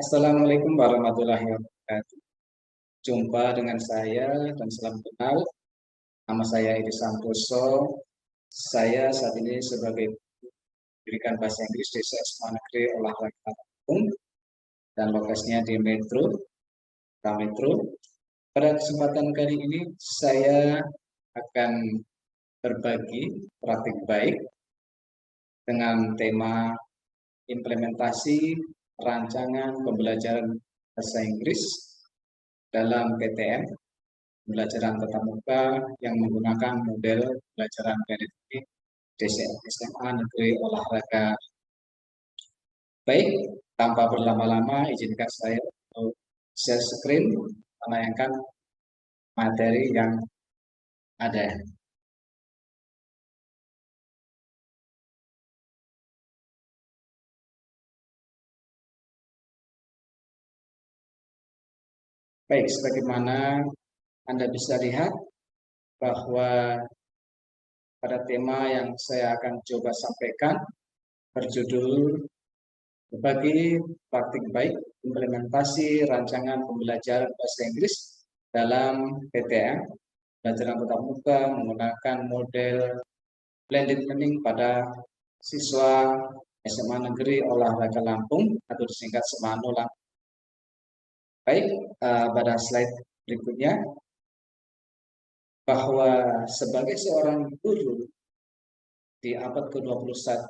Assalamualaikum warahmatullahi wabarakatuh. Jumpa dengan saya dan salam kenal. Nama saya Edi Santoso. Saya saat ini sebagai pendidikan bahasa Inggris di SMA Negeri Olahraga Lampung dan lokasinya di Metro. Pada kesempatan kali ini saya akan berbagi praktik baik dengan tema implementasi rancangan pembelajaran bahasa Inggris dalam PTM, pembelajaran tatap muka yang menggunakan model pembelajaran blended di SMA Negeri Olahraga. Baik, tanpa berlama-lama, izinkan saya untuk share screen menayangkan materi yang ada. Baik, sebagaimana Anda bisa lihat bahwa pada tema yang saya akan coba sampaikan berjudul berbagi praktik baik implementasi rancangan pembelajaran bahasa Inggris dalam PTM, pembelajaran tatap muka menggunakan model blended learning pada siswa SMA Negeri Olahraga Lampung atau disingkat SMANO Lampung. Baik, pada slide berikutnya, bahwa sebagai seorang guru di abad ke-21,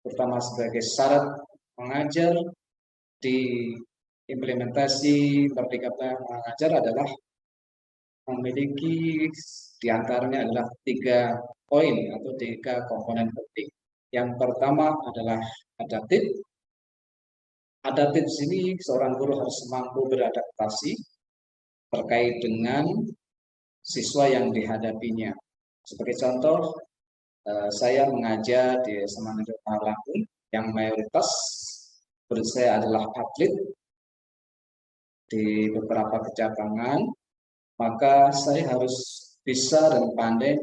terutama sebagai syarat mengajar di implementasi Merdeka Mengajar adalah memiliki diantaranya adalah 3 poin atau 3 komponen penting. Yang pertama adalah adaptif. Adaptif di sini seorang guru harus mampu beradaptasi terkait dengan siswa yang dihadapinya. Sebagai contoh, saya mengajar di SMA Negeri Lampung yang mayoritas murid saya adalah atlet di beberapa cabang, maka saya harus bisa dan pandai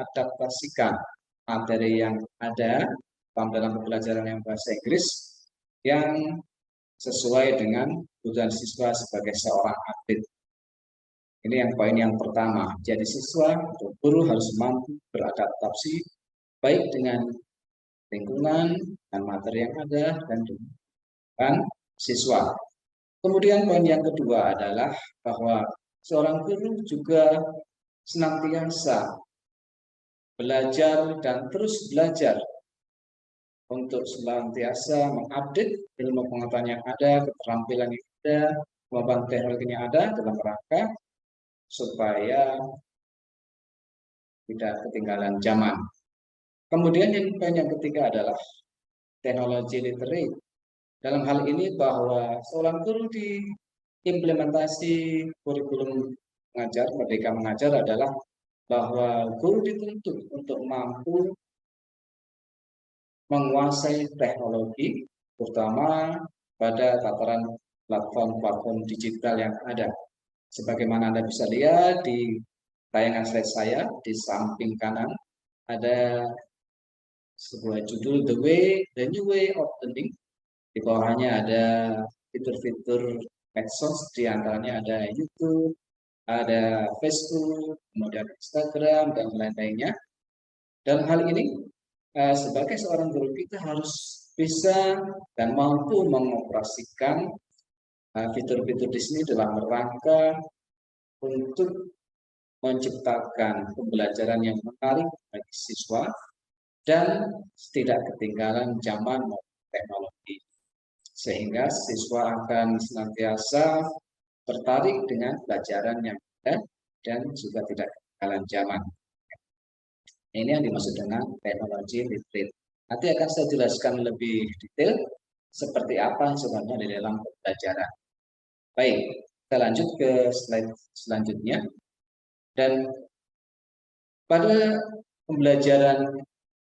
adaptasikan materi yang ada dalam pembelajaran yang bahasa Inggris yang sesuai dengan kebutuhan siswa sebagai seorang atlet. Ini yang poin yang pertama. Jadi siswa atau guru harus mampu beradaptasi baik dengan lingkungan dan materi yang ada dan dengan siswa. Kemudian poin yang kedua adalah bahwa seorang guru juga senantiasa belajar dan terus belajar untuk senantiasa mengupdate ilmu pengetahuan yang ada, keterampilan yang ada, kemampuan teknologi yang ada dalam rangka supaya tidak ketinggalan zaman. Kemudian yang ketiga adalah teknologi literate. Dalam hal ini bahwa seorang guru di implementasi kurikulum mengajar, Merdeka Mengajar adalah bahwa guru dituntut untuk mampu menguasai teknologi, terutama pada tataran platform-platform digital yang ada. Sebagaimana Anda bisa lihat di tayangan slide saya, di samping kanan ada sebuah judul The New Way of Learning. Di bawahnya ada fitur-fitur medsos, di antaranya ada YouTube, ada Facebook, kemudian Instagram, dan lain-lainnya. Dalam hal ini, sebagai seorang guru kita harus bisa dan mampu mengoperasikan fitur-fitur di sini dalam rangka untuk menciptakan pembelajaran yang menarik bagi siswa dan tidak ketinggalan zaman teknologi, sehingga siswa akan senantiasa tertarik dengan pelajaran yang ada dan juga tidak ketinggalan zaman. Ini yang dimaksud dengan teknologi literate. Nanti akan saya jelaskan lebih detail seperti apa sebenarnya di dalam pembelajaran. Baik, kita lanjut ke slide selanjutnya. Dan pada pembelajaran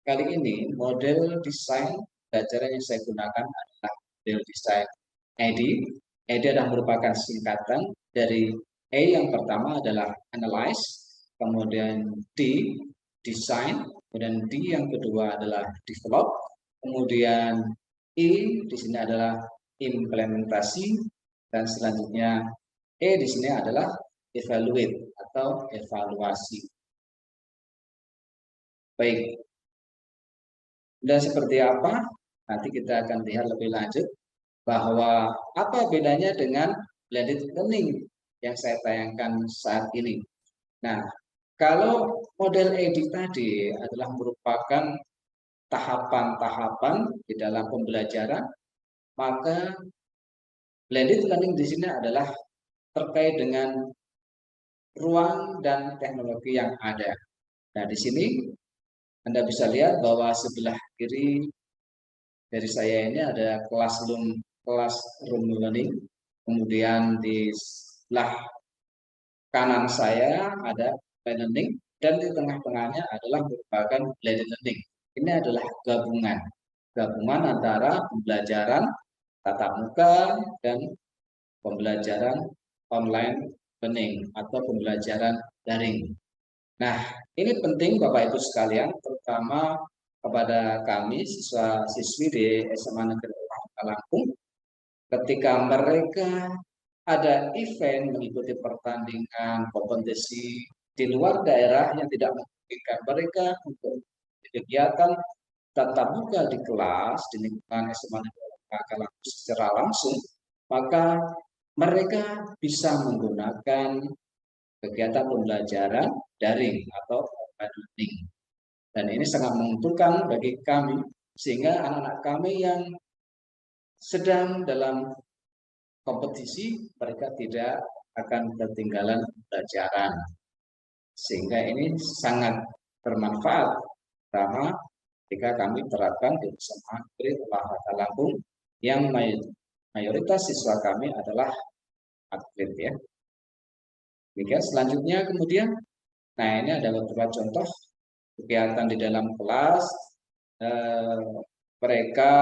kali ini, model desain pembelajaran yang saya gunakan adalah model desain EDI. EDI adalah merupakan singkatan dari A yang pertama adalah analyze, kemudian D, design, kemudian D yang kedua adalah develop, kemudian E di sini adalah implementasi, dan selanjutnya di sini adalah evaluate atau evaluasi. Baik, dan seperti apa? Nanti kita akan lihat lebih lanjut bahwa apa bedanya dengan blended learning yang saya tayangkan saat ini. Nah, kalau model EDI tadi adalah merupakan tahapan-tahapan di dalam pembelajaran, maka blended learning di sini adalah terkait dengan ruang dan teknologi yang ada. Nah, di sini Anda bisa lihat bahwa sebelah kiri dari saya ini ada classroom learning, kemudian di sebelah kanan saya ada learning, dan di tengah-tengahnya adalah merupakan blended learning. Ini adalah gabungan antara pembelajaran tatap muka dan pembelajaran online learning atau pembelajaran daring. Nah, ini penting Bapak Ibu sekalian, terutama kepada kami siswa-siswi di SMA Negeri Lampung, ketika mereka ada event mengikuti pertandingan, kompetisi di luar daerah yang tidak memungkinkan mereka untuk kegiatan tatap muka di kelas di lingkungan SMA Negeri Lampung secara langsung, maka mereka bisa menggunakan kegiatan pembelajaran daring atau online learning. Dan ini sangat menguntungkan bagi kami, sehingga anak-anak kami yang sedang dalam kompetisi, mereka tidak akan ketinggalan pelajaran. Sehingga ini sangat bermanfaat, terutama ketika kami terapkan di SMA Negeri Olahraga Lampung, yang mayoritas siswa kami adalah atlet ya. Oke, selanjutnya kemudian, nah ini ada beberapa contoh kegiatan di dalam kelas. Mereka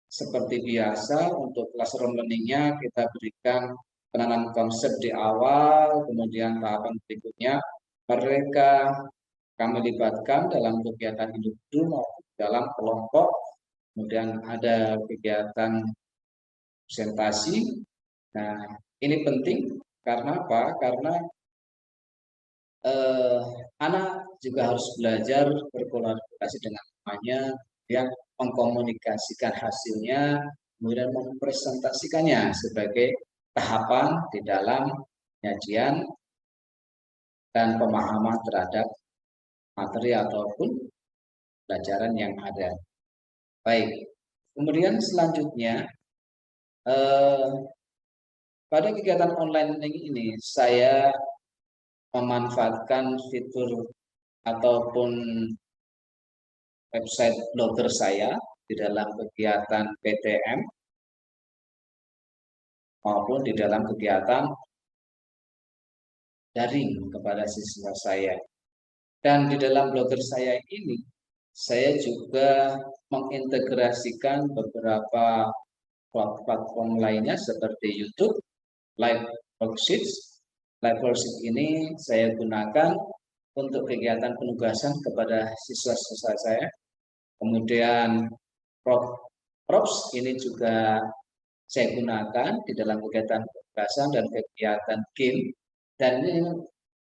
seperti biasa untuk classroom learning-nya kita berikan penanaman konsep di awal, kemudian tahapan berikutnya mereka kami libatkan dalam kegiatan individu maupun dalam kelompok. Kemudian ada kegiatan presentasi. Nah, ini penting karena apa? Karena anak juga harus belajar berkolaborasi dengan temannya, yang mengkomunikasikan hasilnya, kemudian mempresentasikannya sebagai tahapan di dalam penyajian dan pemahaman terhadap materi ataupun pelajaran yang ada. Baik, kemudian selanjutnya pada kegiatan online ini saya memanfaatkan fitur ataupun website blogger saya di dalam kegiatan PTM maupun di dalam kegiatan daring kepada siswa saya. Dan di dalam blogger saya ini, saya juga mengintegrasikan beberapa platform lainnya seperti YouTube, Live Worksheets. Live Worksheet ini saya gunakan untuk kegiatan penugasan kepada siswa-siswa saya. Kemudian Props ini juga saya gunakan di dalam kegiatan penugasan dan kegiatan game. Dan ini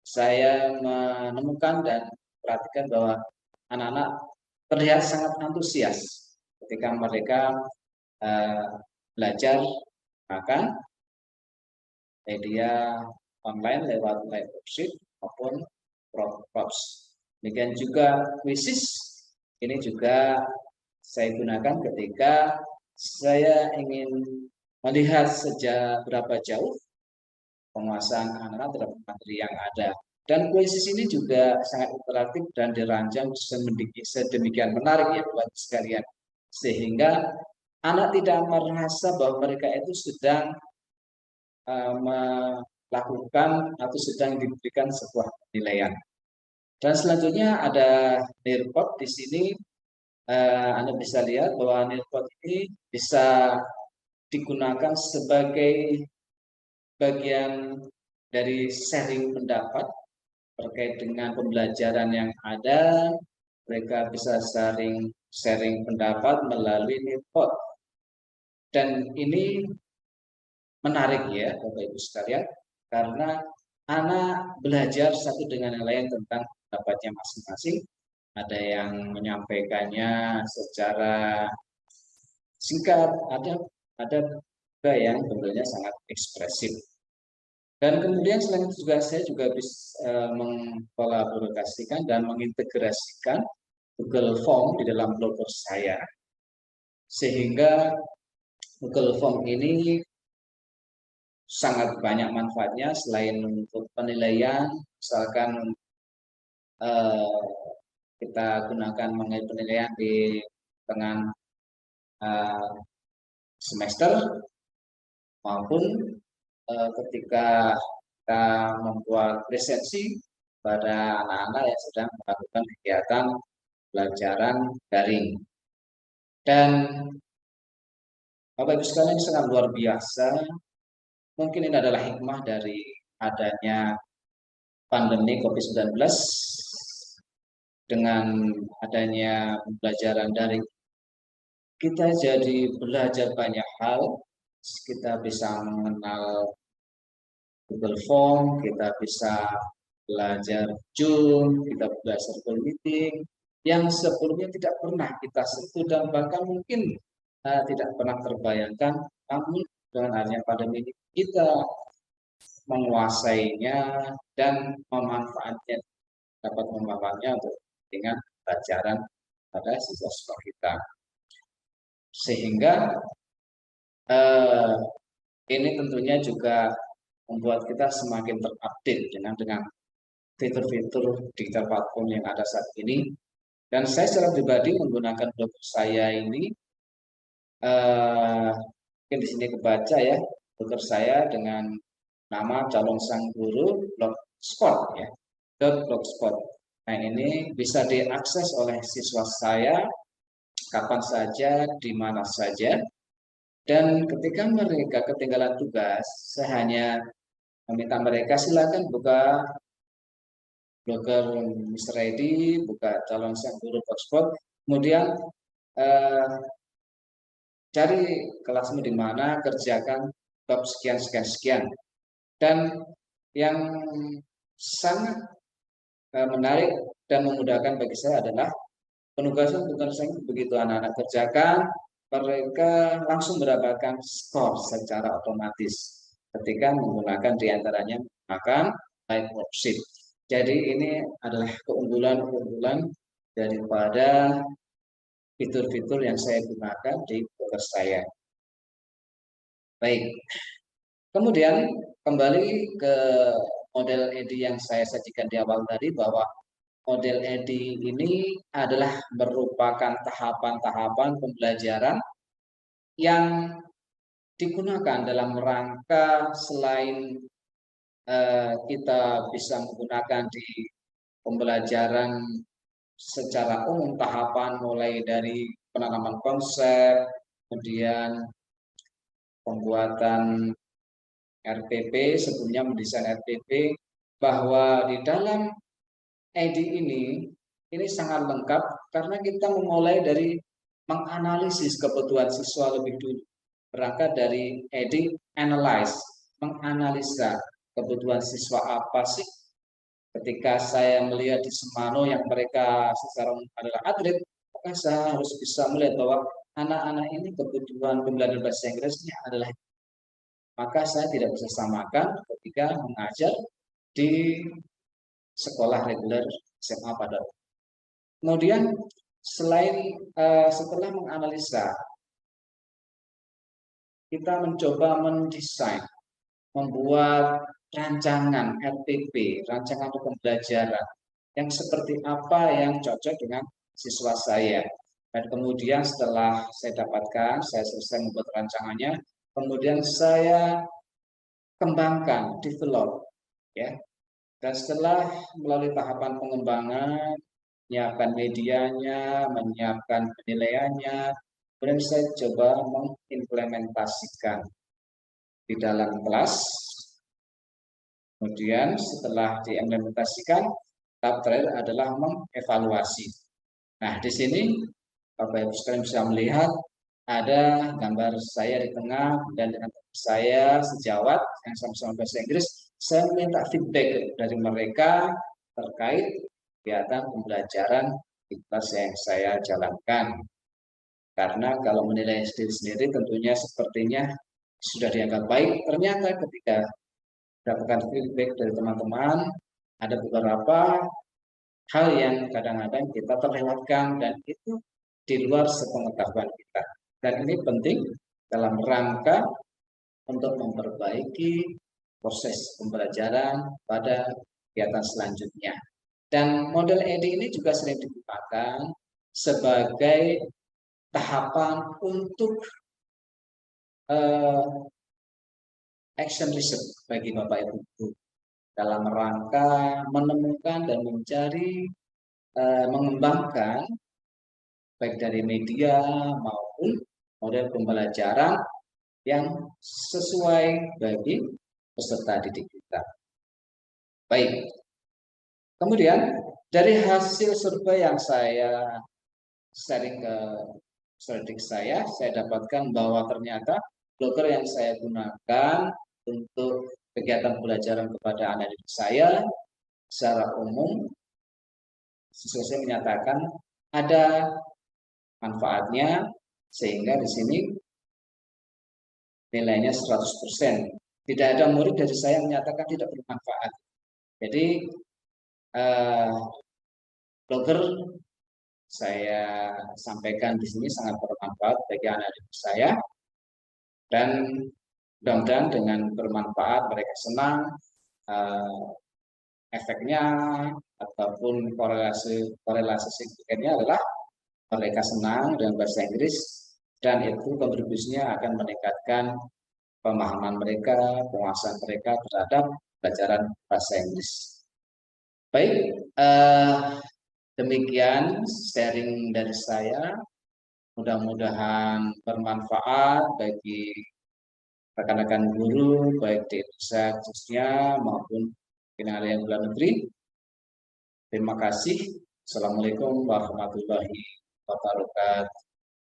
saya menemukan dan perhatikan bahwa anak-anak terlihat sangat antusias ketika mereka belajar makan media online lewat live worksheet maupun props. Demikian juga quizzes ini juga saya gunakan ketika saya ingin melihat sejak berapa jauh penguasaan anak-anak terhadap materi yang ada. Dan quizzes ini juga sangat interaktif dan dirancang sedemikian menarik ya buat sekalian. Sehingga anak tidak merasa bahwa mereka itu sedang melakukan atau sedang diberikan sebuah penilaian. Dan selanjutnya ada Nearpod di sini. Anda bisa lihat bahwa Nearpod ini bisa digunakan sebagai bagian dari sharing pendapat terkait dengan pembelajaran yang ada. Mereka bisa sharing pendapat melalui Nearpod. Dan ini menarik ya Bapak Ibu sekalian, karena anak belajar satu dengan yang lain tentang pendapatnya masing-masing. Ada yang menyampaikannya secara singkat, ada juga yang tentunya sangat ekspresif. Dan kemudian selain itu juga saya juga bisa mengkolaborasikan dan mengintegrasikan Google Form di dalam blogger saya, sehingga Google Form ini sangat banyak manfaatnya selain untuk penilaian, misalkan eh, kita gunakan mengenai penilaian di tengah semester maupun ketika kita membuat presensi pada anak-anak yang sedang melakukan kegiatan pelajaran daring. Dan Bapak Ibu sekalian sangat luar biasa. Mungkin ini adalah hikmah dari adanya pandemi COVID-19 dengan adanya pembelajaran daring. Kita jadi belajar banyak hal, kita bisa mengenal Google Form, kita bisa belajar Zoom, kita belajar Google Meeting, yang sebelumnya tidak pernah kita sentuh dan bahkan mungkin tidak pernah terbayangkan, namun dengan adanya pandemi ini kita menguasainya dan memanfaatnya, dapat memanfaatnya untuk dengan pelajaran pada siswa-siswa kita. Sehingga ini tentunya juga membuat kita semakin terupdate dengan fitur-fitur digital platform yang ada saat ini. Dan saya secara pribadi menggunakan blog saya ini, mungkin di sini kebaca ya, blogger saya dengan nama Calon Sang Guru Blogspot ya, Blogspot. Nah ini bisa diakses oleh siswa saya kapan saja, di mana saja. Dan ketika mereka ketinggalan tugas, saya hanya meminta mereka silakan buka blogger Mr. Ready, buka Calon Sang Guru Blogspot, kemudian cari kelasmu di mana, kerjakan bab sekian sekian sekian. Dan yang sangat menarik dan memudahkan bagi saya adalah penugasan begitu anak-anak kerjakan, mereka langsung mendapatkan skor secara otomatis ketika menggunakan diantaranya menggunakan live worksheet. Jadi ini adalah keunggulan-keunggulan daripada fitur-fitur yang saya gunakan di blogger saya. Baik, kemudian kembali ke model EDI yang saya sajikan di awal tadi, bahwa model EDI ini adalah merupakan tahapan-tahapan pembelajaran yang digunakan dalam rangka selain kita bisa menggunakan di pembelajaran secara umum, tahapan mulai dari penanaman konsep, kemudian pembuatan RPP, sebelumnya mendesain RPP, bahwa di dalam EDI ini sangat lengkap karena kita memulai dari menganalisis kebutuhan siswa lebih dulu. Berangkat dari EDI analyze, menganalisa kebutuhan siswa apa sih. Ketika saya melihat di Semano yang mereka secara adalah atlet, maka saya harus bisa melihat bahwa anak-anak ini kebutuhan pembelajaran bahasa Inggrisnya adalah, maka saya tidak bisa samakan ketika mengajar di sekolah reguler SMA pada. Kemudian setelah menganalisa, kita mencoba mendesain, membuat rancangan RPP, rancangan pembelajaran yang seperti apa yang cocok dengan siswa saya. Dan kemudian setelah saya dapatkan, saya selesai membuat rancangannya, kemudian saya kembangkan, develop, ya. Dan setelah melalui tahapan pengembangan, menyiapkan medianya, menyiapkan penilaiannya, kemudian saya coba mengimplementasikan di dalam kelas. Kemudian setelah diimplementasikan, tahap terakhir adalah mengevaluasi. Nah, di sini Bapak Ibu sekalian bisa melihat ada gambar saya di tengah dan dengan saya sejawat yang sama-sama bahasa Inggris, saya minta feedback dari mereka terkait kegiatan pembelajaran di kelas yang saya jalankan. Karena kalau menilai diri sendiri tentunya sepertinya sudah dianggap baik. Ternyata ketika mendapatkan feedback dari teman-teman, ada beberapa hal yang kadang-kadang kita terlewatkan dan itu di luar sepengetahuan kita. Dan ini penting dalam rangka untuk memperbaiki proses pembelajaran pada kegiatan selanjutnya. Dan model ED ini juga sering digunakan sebagai tahapan untuk action research bagi Bapak Ibu guru dalam rangka menemukan dan mencari mengembangkan baik dari media maupun model pembelajaran yang sesuai bagi peserta didik kita. Baik, kemudian dari hasil survei yang saya sharing ke strategi saya dapatkan bahwa ternyata blogger yang saya gunakan untuk kegiatan pembelajaran kepada anak didik saya secara umum sesuai menyatakan ada manfaatnya sehingga di sini nilainya 100%. Tidak ada murid dari saya yang menyatakan tidak bermanfaat. Jadi blogger saya sampaikan di sini sangat bermanfaat bagi anak didik saya dan mudah-mudahan dengan bermanfaat mereka senang efeknya ataupun korelasi signifikannya adalah mereka senang dengan bahasa Inggris dan itu kontribusinya akan meningkatkan pemahaman mereka, penguasaan mereka terhadap pelajaran bahasa Inggris. Baik, demikian sharing dari saya. Mudah-mudahan bermanfaat bagi rekan-rekan guru, baik di Indonesia khususnya maupun di luar negeri. Terima kasih. Assalamualaikum warahmatullahi wabarakatuh.